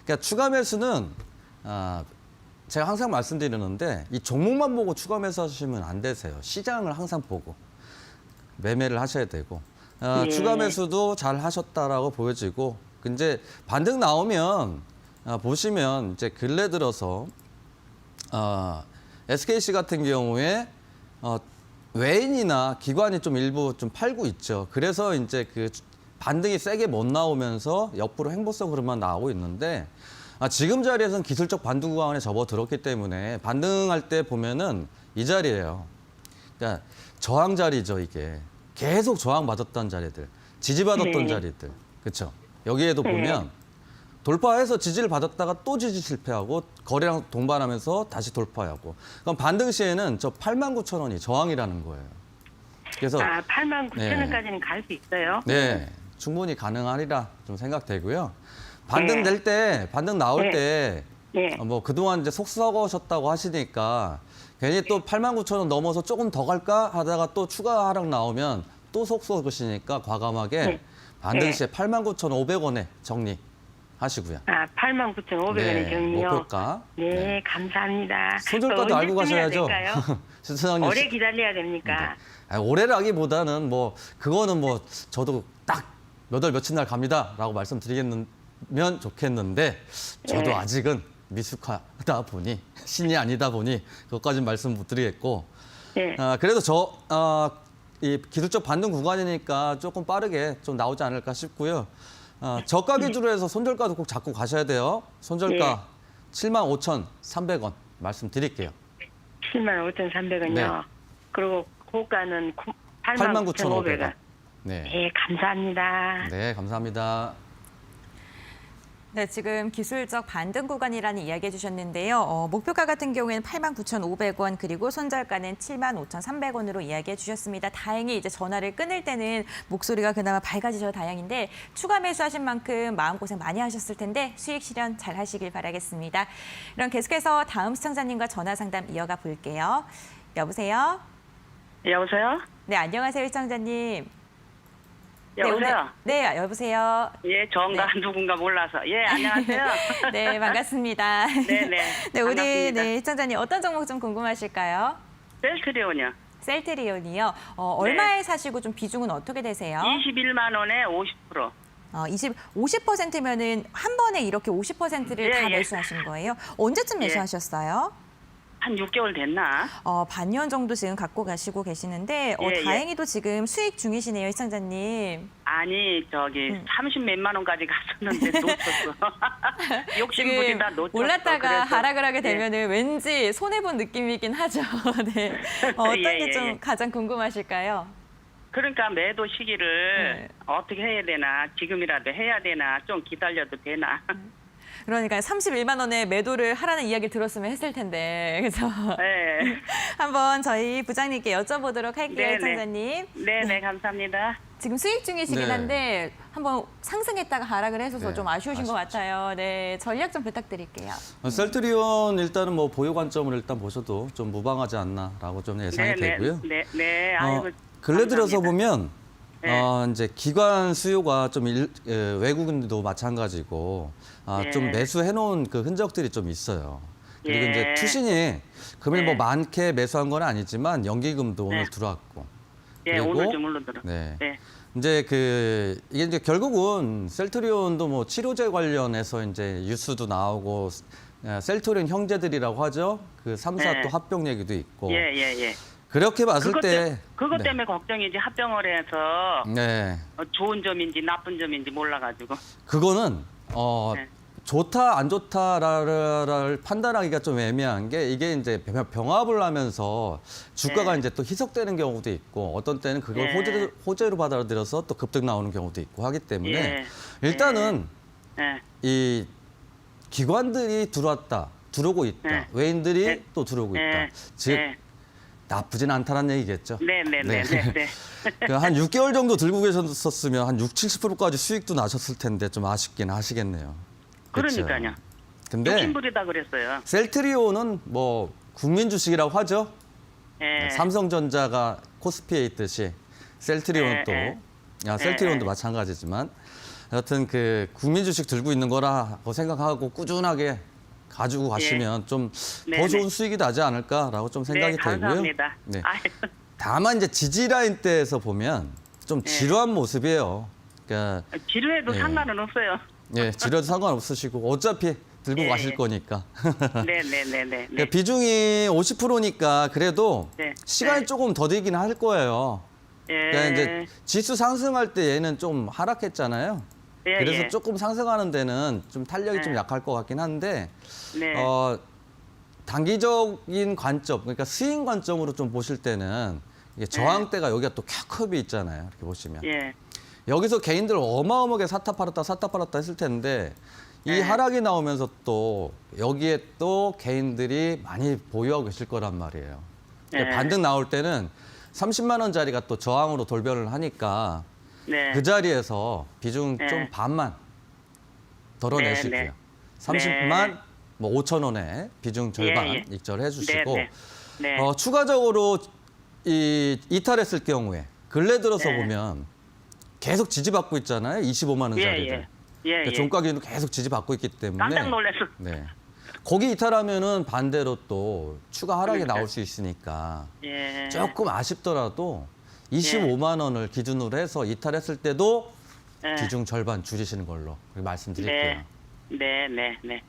그러니까 추가 매수는 제가 항상 말씀드리는데 이 종목만 보고 추가 매수하시면 안 되세요. 시장을 항상 보고 매매를 하셔야 되고 네. 추가 매수도 잘 하셨다라고 보여지고 이제 반등 나오면 보시면 이제 근래 들어서 SKC 같은 경우에 외인이나 기관이 좀 일부 좀 팔고 있죠. 그래서 이제 그 반등이 세게 못 나오면서 옆으로 횡보성 흐름만 나오고 있는데 지금 자리에서는 기술적 반등 구간에 접어들었기 때문에 반등할 때 보면은 이 자리예요. 그러니까 저항 자리죠, 이게. 계속 저항받았던 자리들, 지지받았던 네. 자리들. 그렇죠? 여기에도 보면 돌파해서 지지를 받았다가 또 지지 실패하고 거래량 동반하면서 다시 돌파하고. 그럼 반등 시에는 저 89,000원이 저항이라는 거예요. 그래서 8만 9천 네. 원까지는 갈 수 있어요. 네, 충분히 가능하리라 좀 생각되고요. 반등 네. 될 때, 반등 나올 네. 때, 네. 뭐 그동안 이제 속 썩으셨다고 하시니까 괜히 또 89,000원 넘어서 조금 더 갈까 하다가 또 추가 하락 나오면 또 속 썩으시니까 과감하게 네. 반등 네. 시에 89,500원에 정리하시고요. 8만 9,500원의 네, 정리요. 목표가. 네, 감사합니다. 손절가도 또 알고 언제쯤 해야 가셔야죠. 될까요? 신사장님. 오래 기다려야 됩니까? 올해라기보다는 뭐 그거는 뭐 저도 딱 몇 월 며칠 날 갑니다라고 말씀드리면 좋겠는데 저도 네. 아직은 미숙하다 보니 신이 아니다 보니 그것까지는 말씀 못 드리겠고 네. 그래도 이 기술적 반등 구간이니까 조금 빠르게 좀 나오지 않을까 싶고요. 저가 기준으로 해서 손절가도 꼭 잡고 가셔야 돼요. 손절가 75,300원 말씀드릴게요. 75,300원요. 네. 그리고 고가는 89,500원. 네. 네, 감사합니다. 네, 감사합니다. 네, 지금 기술적 반등 구간이라는 이야기 해주셨는데요. 목표가 같은 경우에는 89,500원 그리고 손절가는 75,300원으로 이야기해 주셨습니다. 다행히 이제 전화를 끊을 때는 목소리가 그나마 밝아지셔서 다행인데 추가 매수하신 만큼 마음고생 많이 하셨을 텐데 수익 실현 잘 하시길 바라겠습니다. 그럼 계속해서 다음 시청자님과 전화 상담 이어가 볼게요. 여보세요? 여보세요? 네, 안녕하세요, 시청자님. 여보세요? 네, 여보세요. 예, 저인가 누군가 몰라서. 예, 안녕하세요. 네, 반갑습니다. 네네. 네, 우리 반갑습니다. 시청자님 어떤 종목 좀 궁금하실까요? 셀트리온이요. 셀트리온이요. 얼마에 사시고 좀 비중은 어떻게 되세요? 21만 원에 50%. 50%면은 한 번에 이렇게 50%를 다 예. 매수하신 거예요? 언제쯤 예. 매수하셨어요? 한 6개월 됐나? 반년 정도 지금 갖고 가시고 계시는데 예. 다행히도 지금 수익 중이시네요, 시청자님. 아니, 저기 30 몇만 원까지 갔었는데 놓쳤어. 욕심부리 다 놓쳤어. 올랐다가 그래서. 하락을 하게 예. 되면은 왠지 손해본 느낌이긴 하죠. 네. 어떤 예, 게 좀 예. 가장 궁금하실까요? 그러니까 매도 시기를 네. 어떻게 해야 되나, 지금이라도 해야 되나, 좀 기다려도 되나. 그러니까 31만 원에 매도를 하라는 이야기를 들었으면 했을 텐데. 그래서 네. 한번 저희 부장님께 여쭤보도록 할게요, 네네. 시청자님. 네, 감사합니다. 지금 수익 중이시긴 네. 한데 한번 상승했다가 하락을 해서서 네, 좀 아쉬우신 것 아쉽죠. 같아요. 네, 전략 좀 부탁드릴게요. 셀트리온 일단은 뭐 보유 관점을 일단 보셔도 좀 무방하지 않나라고 좀 예상이 되고요. 네. 아이고, 근래 들어서 감사합니다. 보면 네. 이제 기관 수요가 좀 외국인도 마찬가지고 네. 좀 매수해놓은 그 흔적들이 좀 있어요. 그리고 예. 이제 투신이 금일 뭐 네. 많게 매수한 건 아니지만 연기금도 오늘 네. 들어왔고. 네, 그리고 오늘 좀 올라들어. 네. 네. 이제 이게 이제 결국은 셀트리온도 뭐 치료제 관련해서 이제 뉴스도 나오고 셀트리온 형제들이라고 하죠. 그 3사 네. 또 합병 얘기도 있고. 예. 그렇게 봤을 때 그것 네. 때문에 걱정이지, 합병을 해서 네. 좋은 점인지 나쁜 점인지 몰라가지고. 그거는 네. 좋다 안 좋다를 판단하기가 좀 애매한 게 이게 이제 병합을 하면서 주가가 네. 이제 또 희석되는 경우도 있고 어떤 때는 그걸 네. 호재로 받아들여서 또 급등 나오는 경우도 있고 하기 때문에 예. 일단은 네. 이 기관들이 들어오고 있다. 네. 외인들이 네. 또 들어오고 네. 있다. 즉 네. 나쁘진 않다는 얘기겠죠. 네. 한 6개월 정도 들고 계셨었으면 한 70까지 수익도 나셨을 텐데 좀 아쉽긴 하시겠네요. 그렇죠? 그러니까요. 근데 욕심부리다 그랬어요. 셀트리온은 뭐 국민 주식이라고 하죠. 예. 삼성전자가 코스피에 있듯이 셀트리온도 셀트리온도 마찬가지지만 여하튼 그 국민 주식 들고 있는 거라고 생각하고 꾸준하게 가지고 가시면 좀 더 네네. 좋은 수익이 나지 않을까라고 좀 생각이 네, 되고요. 감사합니다. 네. 아유, 다만 이제 지지라인 때에서 보면 좀 네. 지루한 모습이에요. 그러니까 지루해도 예. 상관은 없어요. 지루해도 상관없으시고 어차피 들고 예. 가실 거니까. 네. 그러니까 비중이 50%니까 그래도 네. 시간이 네. 조금 더디긴 할 거예요. 예. 그러니까 이제 지수 상승할 때 얘는 좀 하락했잖아요. 예, 그래서 예. 조금 상승하는 데는 좀 탄력이 네. 좀 약할 것 같긴 한데 네. 단기적인 관점, 그러니까 스윙 관점으로 좀 보실 때는 이게 저항대가 여기가 또 켜컵이 있잖아요. 이렇게 보시면. 예. 여기서 개인들 어마어마하게 사타 팔았다 했을 텐데 이 네. 하락이 나오면서 또 여기에 또 개인들이 많이 보유하고 계실 거란 말이에요. 그러니까 네. 반등 나올 때는 30만 원짜리가 또 저항으로 돌변을 하니까 네. 그 자리에서 비중 네. 좀 반만 덜어내시고요. 네, 네. 30만 네. 뭐 5천 원에 비중 절반 예. 익절해 주시고 네. 추가적으로 이탈했을 경우에 근래 들어서 네. 보면 계속 지지받고 있잖아요. 25만 원짜리들. 예. 그러니까 종가 기준도 계속 지지받고 있기 때문에 깜짝 놀랐어. 네. 거기 이탈하면은 반대로 또 추가 하락이 그러니까. 나올 수 있으니까 예. 조금 아쉽더라도 25만 원을 기준으로 해서 이탈했을 때도 예. 비중 절반 줄이시는 걸로 그렇게 말씀드릴게요. 네.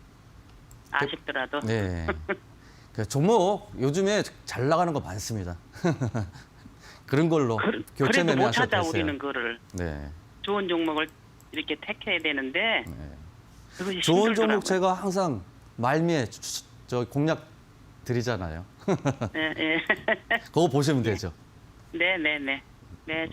아쉽더라도. 네. 그 종목 요즘에 잘 나가는 거 많습니다. 그런 걸로 교체 그래도 못 매매하셔도 찾아 되세요. 우리는 그를 네. 좋은 종목을 이렇게 택해야 되는데 네. 그것이 좋은 힘들더라고요. 종목 제가 항상 말미에 저 공략 드리잖아요. 예. 그거 보시면 되죠. 네,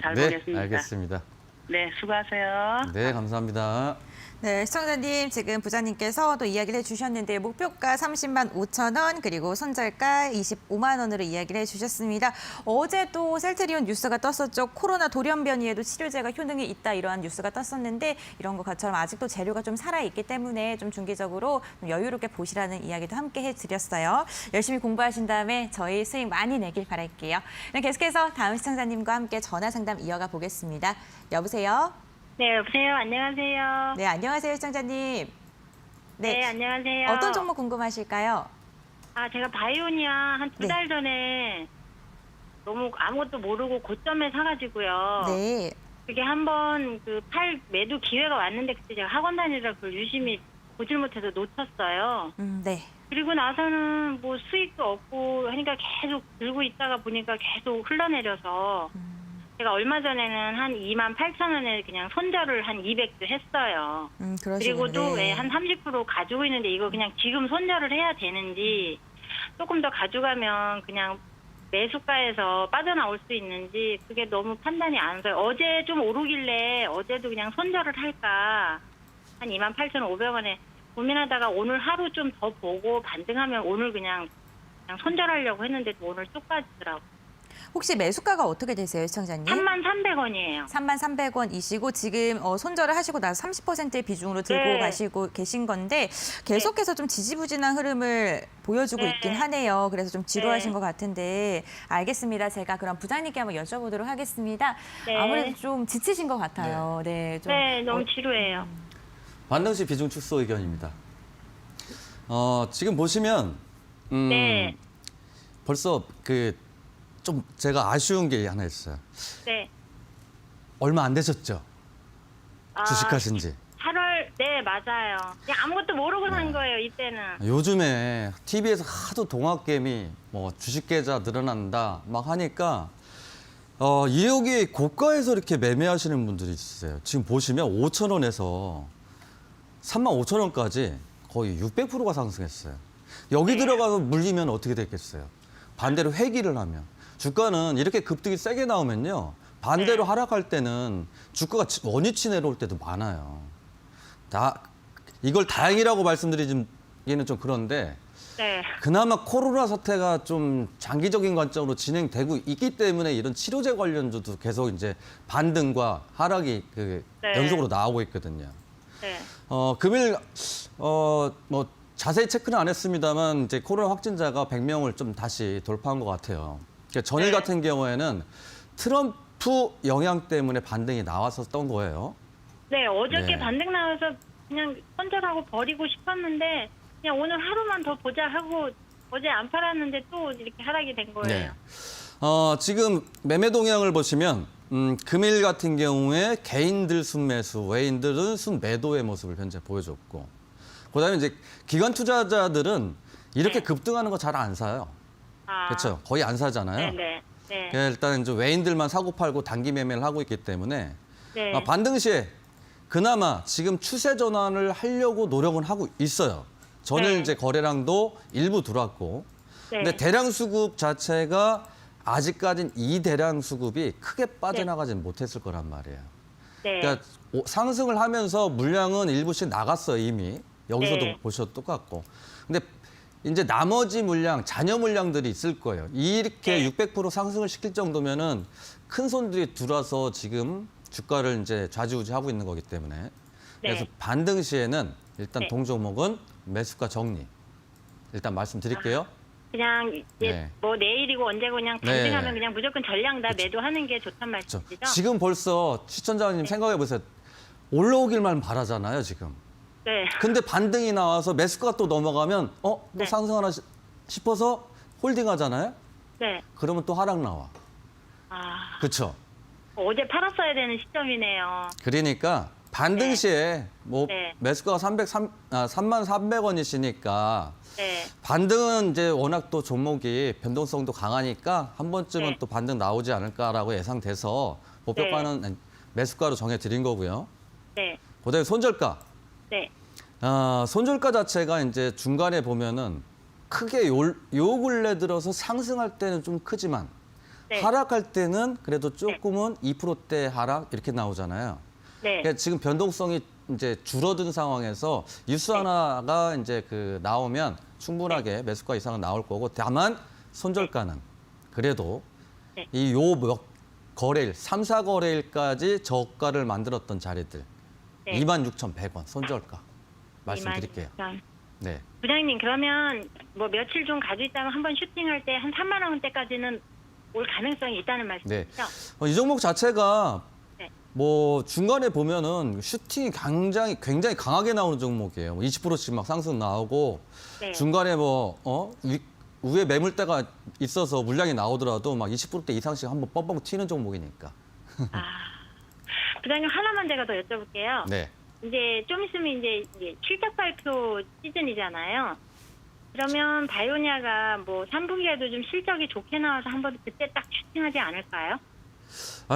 잘 네, 보겠습니다. 알겠습니다. 네, 수고하세요. 네, 감사합니다. 네, 시청자님 지금 부장님께서 또 이야기를 해주셨는데 목표가 30만 5천 원 그리고 손절가 25만 원으로 이야기를 해주셨습니다. 어제 또 셀트리온 뉴스가 떴었죠. 코로나 돌연변이에도 치료제가 효능이 있다 이러한 뉴스가 떴었는데 이런 것처럼 아직도 재료가 좀 살아있기 때문에 좀 중기적으로 좀 여유롭게 보시라는 이야기도 함께 해드렸어요. 열심히 공부하신 다음에 저희 수익 많이 내길 바랄게요. 네, 계속해서 다음 시청자님과 함께 전화 상담 이어가 보겠습니다. 여보세요? 네, 여보세요. 안녕하세요. 네, 안녕하세요, 시청자님. 네, 안녕하세요. 어떤 종목 궁금하실까요? 제가 바이오니아 한 두 네. 달 전에 너무 아무것도 모르고 고점에 사가지고요. 네. 그게 한번 그 팔 매도 기회가 왔는데 그때 제가 학원 다니느라 그걸 유심히 보질 못해서 놓쳤어요. 네. 그리고 나서는 뭐 수익도 없고 하니까 계속 들고 있다가 보니까 계속 흘러내려서 제가 얼마 전에는 한 28,000원에 그냥 손절을 한 200도 했어요. 그러시군요. 그리고 또 네. 한 30% 가지고 있는데 이거 그냥 지금 손절을 해야 되는지 조금 더 가져가면 그냥 매수가에서 빠져나올 수 있는지 그게 너무 판단이 안 서요. 어제 좀 오르길래 어제도 그냥 손절을 할까 한 28,500원에 고민하다가 오늘 하루 좀 더 보고 반등하면 오늘 그냥 손절하려고 했는데 오늘 쭉 빠지더라고요. 혹시 매수가가 어떻게 되세요, 시청자님? 33,300원이에요. 33,300원이시고 지금 손절을 하시고 나서 30%의 비중으로 들고 네. 가시고 계신 건데 계속해서 좀 지지부진한 흐름을 보여주고 네. 있긴 하네요. 그래서 좀 지루하신 네. 것 같은데 알겠습니다. 제가 그럼 부장님께 한번 여쭤보도록 하겠습니다. 네. 아무래도 좀 지치신 것 같아요. 네, 좀 네, 너무 지루해요. 반등시 비중 축소 의견입니다. 지금 보시면 네. 벌써 좀 제가 아쉬운 게 하나 있어요. 네. 얼마 안 되셨죠? 아, 주식하신 지. 8월, 네, 맞아요. 그냥 아무것도 모르고 산 거예요, 이때는. 요즘에 TV에서 하도 동학개미, 뭐 주식 계좌 늘어난다 막 하니까 여기 고가에서 이렇게 매매하시는 분들이 있어요. 지금 보시면 5,000원에서 35,000원까지 거의 600%가 상승했어요. 여기 들어가서 물리면 어떻게 됐겠어요? 반대로 회귀를 하면. 주가는 이렇게 급등이 세게 나오면요. 반대로 하락할 때는 주가가 원위치 내려올 때도 많아요. 이걸 다행이라고 말씀드리기는 좀 그런데 네. 그나마 코로나 사태가 좀 장기적인 관점으로 진행되고 있기 때문에 이런 치료제 관련주도 계속 이제 반등과 하락이 네. 연속으로 나오고 있거든요. 네. 금일 뭐 자세히 체크는 안 했습니다만 이제 코로나 확진자가 100명을 좀 다시 돌파한 것 같아요. 그러니까 전일 네. 같은 경우에는 트럼프 영향 때문에 반등이 나왔었던 거예요. 네, 어저께 네. 반등 나와서 그냥 손절하고 버리고 싶었는데 그냥 오늘 하루만 더 보자 하고 어제 안 팔았는데 또 이렇게 하락이 된 거예요. 네. 지금 매매 동향을 보시면 금일 같은 경우에 개인들 순매수, 외인들은 순매도의 모습을 현재 보여줬고 그다음에 이제 기관 투자자들은 이렇게 네. 급등하는 거 잘 안 사요. 아, 그렇죠? 거의 안 사잖아요. 네, 네, 네. 일단 이제 외인들만 사고 팔고 단기 매매를 하고 있기 때문에 네. 반등 시에 그나마 지금 추세 전환을 하려고 노력은 하고 있어요. 전일 네. 이제 거래량도 일부 들어왔고, 네. 근데 대량 수급 자체가 아직까진 이 대량 수급이 크게 빠져나가진 못했을 거란 말이에요. 네. 그러니까 상승을 하면서 물량은 일부씩 나갔어요 이미. 여기서도 네. 보셔도 똑같고. 근데 이제 나머지 물량, 잔여 물량들이 있을 거예요. 이렇게 네. 600% 상승을 시킬 정도면은 큰 손들이 들어와서 지금 주가를 이제 좌지우지하고 있는 거기 때문에. 그래서 반등 시에는 일단 네. 동종목은 매수가 정리. 일단 말씀드릴게요. 그냥 이제 네. 뭐 내일이고 언제고 그냥 네. 반등하면 그냥 무조건 전량 다 매도하는 게 좋단 그렇죠. 말씀이시죠? 지금 벌써 시청자님 생각해 보세요. 올라오길만 바라잖아요, 지금. 네. 근데 반등이 나와서 매수가 또 넘어가면 또 네. 상승하나 싶어서 홀딩하잖아요. 네. 그러면 또 하락 나와. 아, 그렇죠? 어제 팔았어야 되는 시점이네요. 그러니까 반등 네. 시에 뭐 네. 매수가가 33,300원이시니까 네. 반등은 이제 워낙 또 종목이 변동성도 강하니까 한 번쯤은 네. 또 반등 나오지 않을까라고 예상돼서 목표가는 매수가로 정해드린 거고요. 네. 그다음에 손절가. 네. 손절가 자체가 이제 중간에 보면은 크게 요 근래 들어서 상승할 때는 좀 크지만 네. 하락할 때는 그래도 조금은 2%대 하락 이렇게 나오잖아요. 네. 그러니까 지금 변동성이 이제 줄어든 상황에서 뉴스 하나가 이제 나오면 충분하게 매수가 이상은 나올 거고 다만 손절가는 그래도 네. 이 몇 거래일, 3, 4거래일까지 저가를 만들었던 자리들 네. 26,100원 손절가 말씀드릴게요. 22,000. 네. 부장님 그러면 뭐 며칠 좀 가지고 있다가 한번 슈팅할 때 한 3만 원대까지는 올 가능성이 있다는 네. 말씀이시죠? 이 종목 자체가 네. 뭐 중간에 보면은 슈팅이 굉장히 강하게 나오는 종목이에요. 20%씩 막 상승 나오고 네. 중간에 뭐 위에 매물대가 있어서 물량이 나오더라도 막 20%대 이상씩 한번 뻥뻥 튀는 종목이니까. 아, 부장님 하나만 제가 더 여쭤볼게요. 네. 이제 좀 있으면 이제 실적 발표 시즌이잖아요. 그러면 바이오니아가 뭐 3분기에도 좀 실적이 좋게 나와서 한번 그때 딱 슈팅하지 않을까요?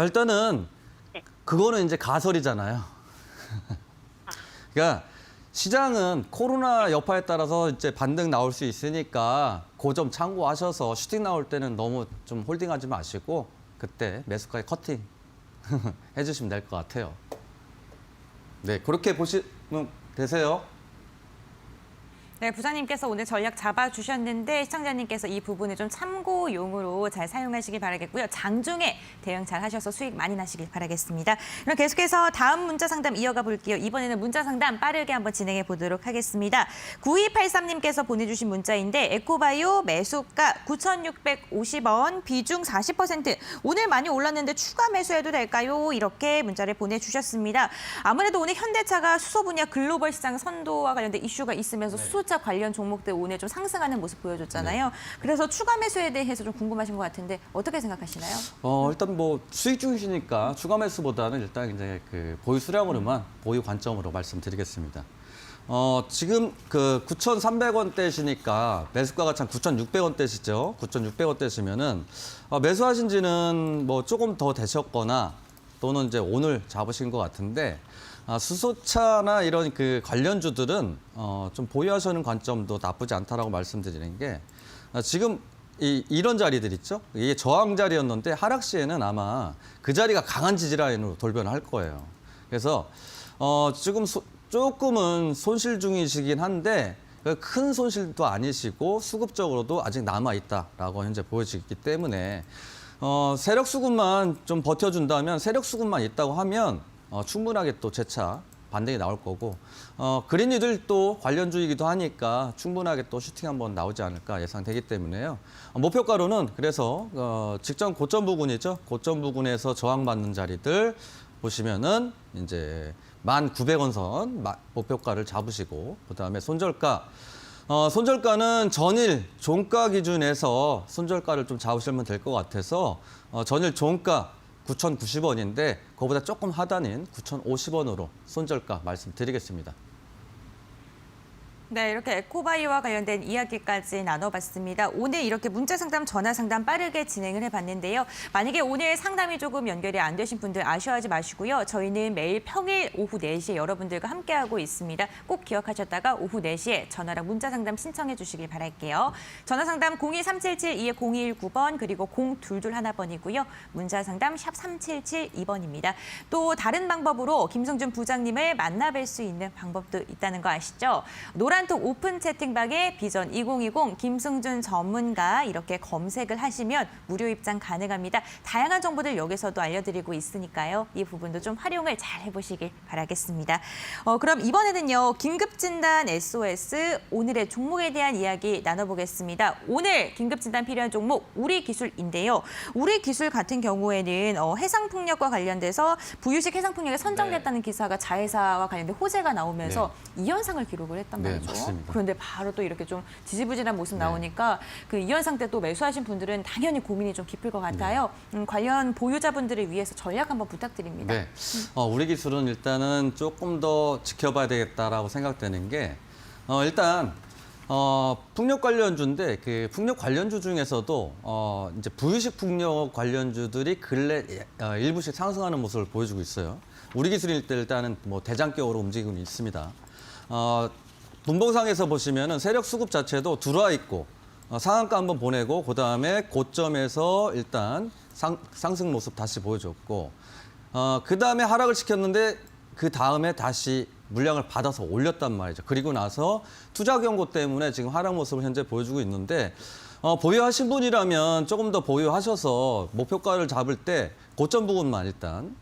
일단은 네. 그거는 이제 가설이잖아요. 그러니까 시장은 코로나 여파에 따라서 이제 반등 나올 수 있으니까 그 점 참고하셔서 슈팅 나올 때는 너무 좀 홀딩하지 마시고 그때 매수가에 커팅 해주시면 될 것 같아요. 네, 그렇게 보시면 되세요. 네, 부장님께서 오늘 전략 잡아주셨는데 시청자님께서 이 부분을 좀 참고용으로 잘 사용하시길 바라겠고요. 장중에 대응 잘 하셔서 수익 많이 나시길 바라겠습니다. 그럼 계속해서 다음 문자 상담 이어가 볼게요. 이번에는 문자 상담 빠르게 한번 진행해 보도록 하겠습니다. 9283님께서 보내주신 문자인데 에코바이오 매수가 9,650원, 비중 40%. 오늘 많이 올랐는데 추가 매수해도 될까요? 이렇게 문자를 보내주셨습니다. 아무래도 오늘 현대차가 수소 분야 글로벌 시장 선도와 관련된 이슈가 있으면서 수소차 관련 종목들 오늘 좀 상승하는 모습 보여줬잖아요. 그래서 추가 매수에 대해서 좀 궁금하신 것 같은데 어떻게 생각하시나요? 일단 뭐 수익 중이시니까 추가 매수보다는 일단 이제 그 보유 수량으로만 보유 관점으로 말씀드리겠습니다. 지금 그 9,300원대시니까 매수가가 참 9,600원대시죠. 9,600원대시면은 매수하신 지는 뭐 조금 더 되셨거나 또는 이제 오늘 잡으신 것 같은데 수소차나 이런 그 관련주들은 좀 보유하시는 관점도 나쁘지 않다라고 말씀드리는 게 지금 이런 자리들 있죠. 이게 저항 자리였는데 하락 시에는 아마 그 자리가 강한 지지 라인으로 돌변을 할 거예요. 그래서 지금 조금은 손실 중이시긴 한데 큰 손실도 아니시고 수급적으로도 아직 남아 있다라고 현재 보여지기 때문에 세력 수급만 좀 버텨준다면 세력 수급만 있다고 하면 충분하게 또 재차 반등이 나올 거고 그린이들도 관련주이기도 하니까 충분하게 또 슈팅 한번 나오지 않을까 예상되기 때문에요. 목표가로는 그래서 직전 고점 부근이죠. 고점 부근에서 저항받는 자리들 보시면은 이제 1,900원 선 목표가를 잡으시고 그다음에 손절가 손절가는 전일 종가 기준에서 손절가를 좀 잡으시면 될 것 같아서 전일 종가 9,090원인데 그거보다 조금 하단인 9,050원으로 손절가 말씀드리겠습니다. 네, 이렇게 에코바이오와 관련된 이야기까지 나눠봤습니다. 오늘 이렇게 문자 상담, 전화 상담 빠르게 진행을 해봤는데요. 만약에 오늘 상담이 조금 연결이 안 되신 분들 아쉬워하지 마시고요. 저희는 매일 평일 오후 4시에 여러분들과 함께하고 있습니다. 꼭 기억하셨다가 오후 4시에 전화랑 문자 상담 신청해 주시길 바랄게요. 전화 상담 02377-0219번 그리고 0221번이고요. 문자 상담 샵 3772번입니다. 또 다른 방법으로 김승준 부장님을 만나뵐 수 있는 방법도 있다는 거 아시죠? 노란톡 오픈 채팅방에 비전 2020 김승준 전문가 이렇게 검색을 하시면 무료 입장 가능합니다. 다양한 정보들 여기서도 알려드리고 있으니까요. 이 부분도 좀 활용을 잘 해보시길 바라겠습니다. 그럼 이번에는요. 긴급진단 SOS 오늘의 종목에 대한 이야기 나눠보겠습니다. 오늘 긴급진단 필요한 종목 우리기술인데요. 우리기술 같은 경우에는 해상풍력과 관련돼서 부유식 해상풍력에 선정됐다는 기사가 자회사와 관련된 호재가 나오면서 이 현상을 기록을 했단 말이죠. 맞습니다. 그런데 바로 또 이렇게 좀 지지부진한 모습 나오니까 그 이 현상 때 또 매수하신 분들은 당연히 고민이 좀 깊을 것 같아요. 관련 보유자분들을 위해서 전략 한번 부탁드립니다. 네, 우리 기술은 일단은 조금 더 지켜봐야 되겠다라고 생각되는 게 일단 풍력 관련주인데 그 풍력 관련주 중에서도 이제 부유식 풍력 관련주들이 근래 일부씩 상승하는 모습을 보여주고 있어요. 우리 기술일 때 일단은 뭐 대장격으로 움직이고 있습니다. 분봉상에서 보시면은 세력 수급 자체도 들어와 있고 상한가 한번 보내고 그다음에 고점에서 일단 상승 모습 다시 보여줬고 그다음에 하락을 시켰는데 그다음에 다시 물량을 받아서 올렸단 말이죠. 그리고 나서 투자 경고 때문에 지금 하락 모습을 현재 보여주고 있는데 보유하신 분이라면 조금 더 보유하셔서 목표가를 잡을 때 고점 부분만 일단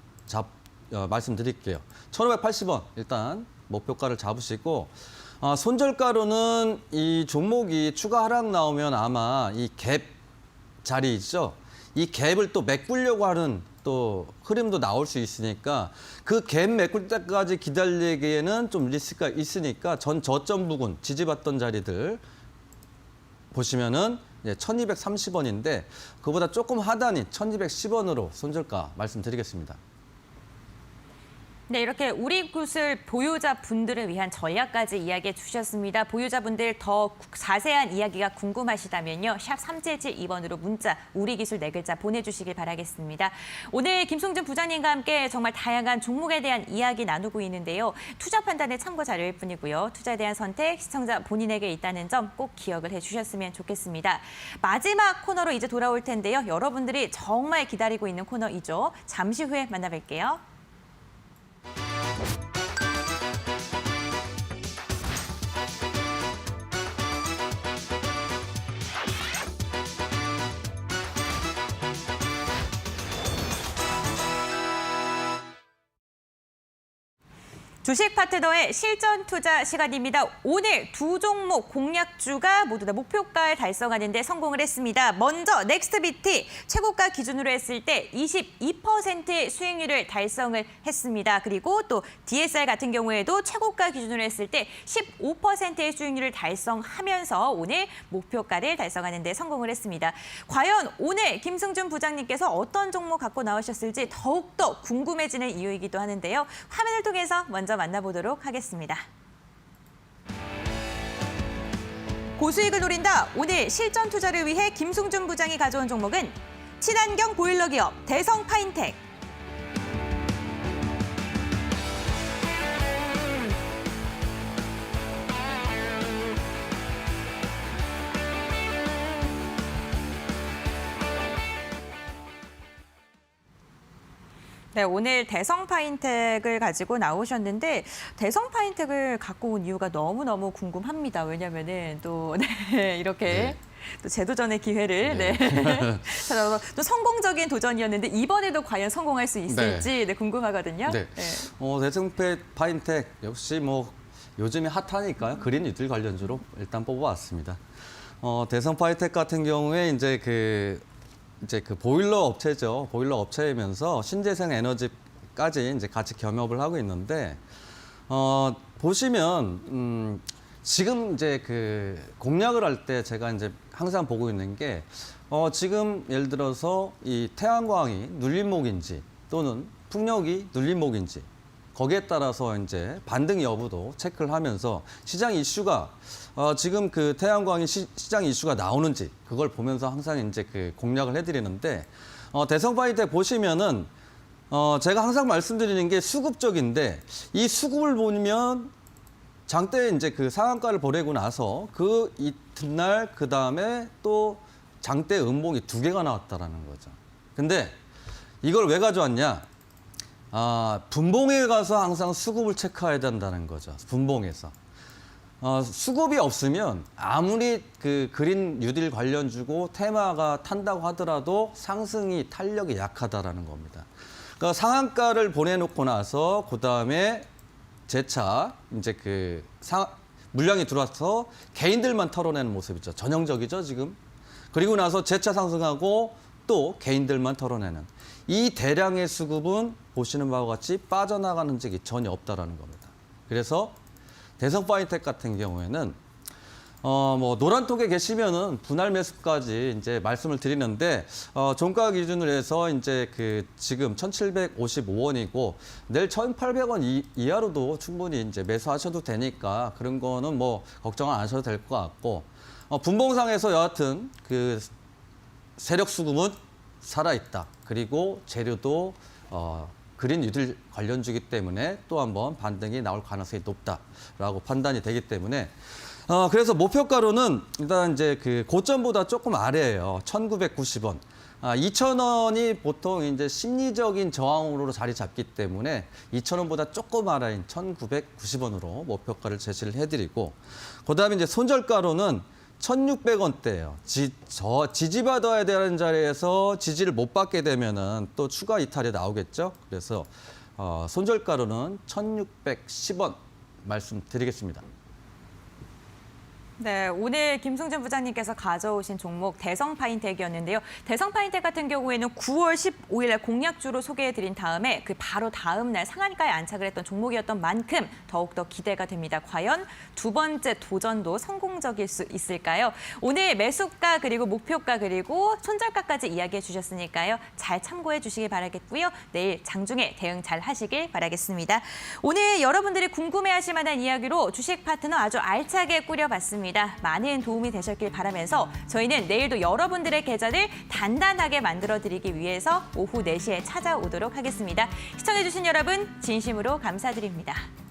말씀드릴게요. 1,580원 일단 목표가를 잡으시고 손절가로는 이 종목이 추가 하락 나오면 아마 이 갭 자리 있죠. 이 갭을 또 메꾸려고 하는 또 흐름도 나올 수 있으니까 그 갭 메꿀 때까지 기다리기에는 좀 리스크가 있으니까 전 저점 부근 지지받던 자리들 보시면은 1,230원인데 그보다 조금 하단인 1,210원으로 손절가 말씀드리겠습니다. 네, 이렇게 우리 구슬 보유자분들을 위한 전략까지 이야기해 주셨습니다. 보유자분들 더 자세한 이야기가 궁금하시다면요. 샵 3772번으로 문자 우리 기술 4글자 보내주시길 바라겠습니다. 오늘 김송준 부장님과 함께 정말 다양한 종목에 대한 이야기 나누고 있는데요. 투자 판단의 참고 자료일 뿐이고요. 투자에 대한 선택 시청자 본인에게 있다는 점 꼭 기억을 해주셨으면 좋겠습니다. 마지막 코너로 이제 돌아올 텐데요. 여러분들이 정말 기다리고 있는 코너이죠. 잠시 후에 만나뵐게요. 주식 파트너의 실전 투자 시간입니다. 오늘 두 종목 공략주가 모두 다 목표가를 달성하는 데 성공을 했습니다. 먼저 넥스트비티 최고가 기준으로 했을 때 22%의 수익률을 달성을 했습니다. 그리고 또 DSR 같은 경우에도 최고가 기준으로 했을 때 15%의 수익률을 달성하면서 오늘 목표가를 달성하는 데 성공을 했습니다. 과연 오늘 김승준 부장님께서 어떤 종목 갖고 나오셨을지 더욱더 궁금해지는 이유이기도 하는데요. 화면을 통해서 먼저 만나보도록 하겠습니다. 고수익을 노린다. 오늘 실전 투자를 위해 김승준 부장이 가져온 종목은 친환경 보일러 기업 대성파인텍. 네, 오늘 대성파인텍을 가지고 나오셨는데 대성파인텍을 갖고 온 이유가 너무너무 궁금합니다. 왜냐면은 또 네, 이렇게 네. 또 재도전의 기회를 찾아서 또 성공적인 도전이었는데 이번에도 과연 성공할 수 있을지 궁금하거든요. 네. 대성파인텍 역시 뭐 요즘에 핫하니까요. 그린 뉴딜 관련주로 일단 뽑아왔습니다. 대성파인텍 같은 경우에 이제 그 보일러 업체죠. 보일러 업체이면서 신재생 에너지까지 이제 같이 겸업을 하고 있는데, 보시면, 지금 이제 그 공략을 할 때 제가 이제 항상 보고 있는 게, 지금 예를 들어서 이 태양광이 눌림목인지 또는 풍력이 눌림목인지 거기에 따라서 이제 반등 여부도 체크를 하면서 시장 이슈가 지금 그 태양광이 시장 이슈가 나오는지 그걸 보면서 항상 이제 그 공략을 해드리는데 대성파인텍 보시면은 제가 항상 말씀드리는 게 수급적인데 이 수급을 보면 장대 이제 그 상한가를 보내고 나서 그 이튿날 그 다음에 또 장대 음봉이 2개가 나왔다라는 거죠. 근데 이걸 왜 가져왔냐? 분봉에 가서 항상 수급을 체크해야 된다는 거죠. 분봉에서. 수급이 없으면 아무리 그 그린 뉴딜 관련주고 테마가 탄다고 하더라도 상승이 탄력이 약하다라는 겁니다. 그러니까 상한가를 보내놓고 나서 그 다음에 재차 이제 그 물량이 들어와서 개인들만 털어내는 모습이죠. 전형적이죠, 지금. 그리고 나서 재차 상승하고 또 개인들만 털어내는. 이 대량의 수급은 보시는 바와 같이 빠져나가는 적이 전혀 없다라는 겁니다. 그래서 대성파인텍 같은 경우에는 뭐 노란톡에 계시면은 분할 매수까지 이제 말씀을 드리는데 종가 기준으로 해서 이제 그 지금 1,755원이고 내일 1,800원 이하로도 충분히 이제 매수하셔도 되니까 그런 거는 뭐 걱정 안 하셔도 될 것 같고 분봉상에서 여하튼 그 세력 수급은 살아있다. 그리고 재료도 그린 뉴딜 관련주기 때문에 또 한번 반등이 나올 가능성이 높다라고 판단이 되기 때문에 그래서 목표가로는 일단 이제 그 고점보다 조금 아래예요. 1,990원. 2,000원이 보통 이제 심리적인 저항으로 자리 잡기 때문에 2,000원보다 조금 아래인 1,990원으로 목표가를 제시를 해드리고 그다음에 이제 손절가로는 1,600원대예요. 지지받아야 되는 자리에서 지지를 못 받게 되면은 또 추가 이탈이 나오겠죠. 그래서 손절가로는 1,610원 말씀드리겠습니다. 네, 오늘 김승준 부장님께서 가져오신 종목 대성파인텍이었는데요. 대성파인텍 같은 경우에는 9월 15일에 공약주로 소개해드린 다음에 그 바로 다음 날 상한가에 안착을 했던 종목이었던 만큼 더욱더 기대가 됩니다. 과연 두 번째 도전도 성공적일 수 있을까요? 오늘 매수가 그리고 목표가 그리고 손절가까지 이야기해 주셨으니까요. 잘 참고해 주시기 바라겠고요. 내일 장중에 대응 잘 하시길 바라겠습니다. 오늘 여러분들이 궁금해하실 만한 이야기로 주식 파트너 아주 알차게 꾸려봤습니다. 많은 도움이 되셨길 바라면서 저희는 내일도 여러분들의 계좌를 단단하게 만들어드리기 위해서 오후 4시에 찾아오도록 하겠습니다. 시청해주신 여러분 진심으로 감사드립니다.